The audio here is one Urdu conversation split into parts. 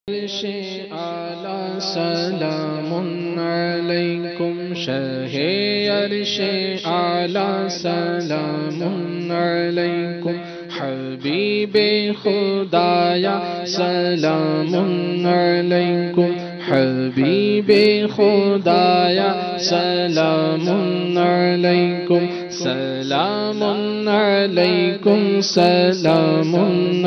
عرش اعلی سلام علیکم شہ عرش اعلی سلام علیکم حبیب خدایا سلام علیکم حبیب خدایا سلام علیکم سلام علیکم سلام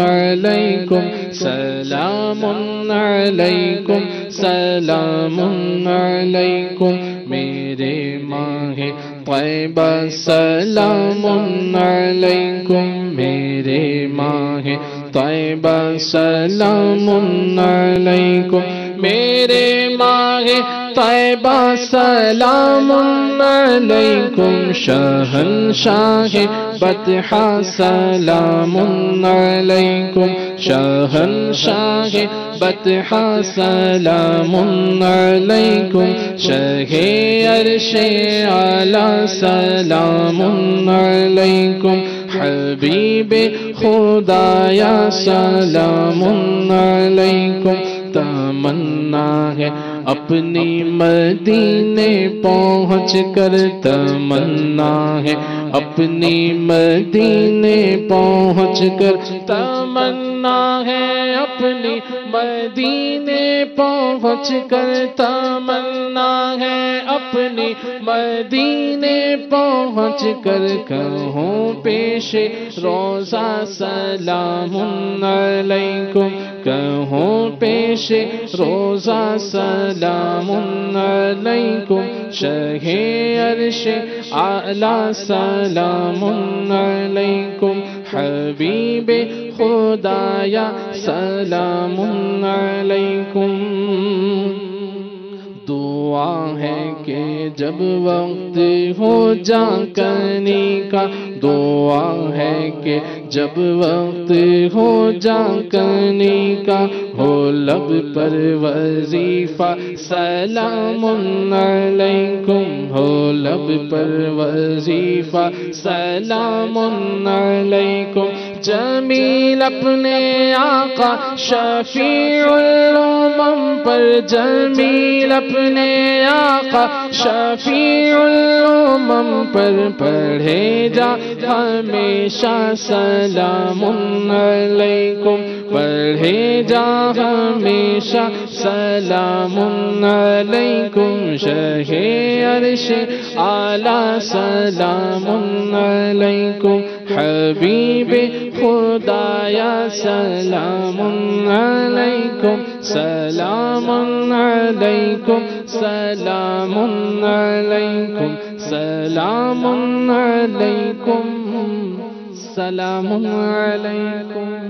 علیکم سلام علیکم سلام علیکم میرے ماہ طیبہ سلام علیکم میرے ماہ طیبہ سلام علیکم میرے ماہ طیبہ سلام علیکم شہنشاہ بطحہ سلام علیکم شہنشاہ بطحہ سلام علیکم شہ عرش اعلی سلام علیکم حبیب خدایا سلام علیکم تمنا ہے اپنی مدینے پہنچ کر تمنا ہے اپنی مدینے پہنچ کر تمنا ہے اپنی مدینے پہنچ کر تمنا ہے اپنی مدینے پہنچ کر کہوں پیش روضہ سلام علیکم کہوں پیش روضہ سلام علیکم شہ عرش اعلی سلام علیکم حبیب خدایا سلام علیکم دعا ہے کہ جب وقت ہو جا کرنے کا دعا ہے کہ جب وقت ہو جا کرنے کا ہو لب پر وظیفہ سلام علیکم ہو لب پر وظیفہ سلام علیکم جمیل اپنے آقا شفیع الامم پر جمیل اپنے آقا شفیع الامم پر پڑھے جا ہمیشہ سلام علیکم پڑھے جا ہمیشہ سلام علیکم شہ عرش اعلی سلام علیکم حبیب خدایا سلام علیکم سلام علیکم سلام علیکم سلام علیکم سلام علیکم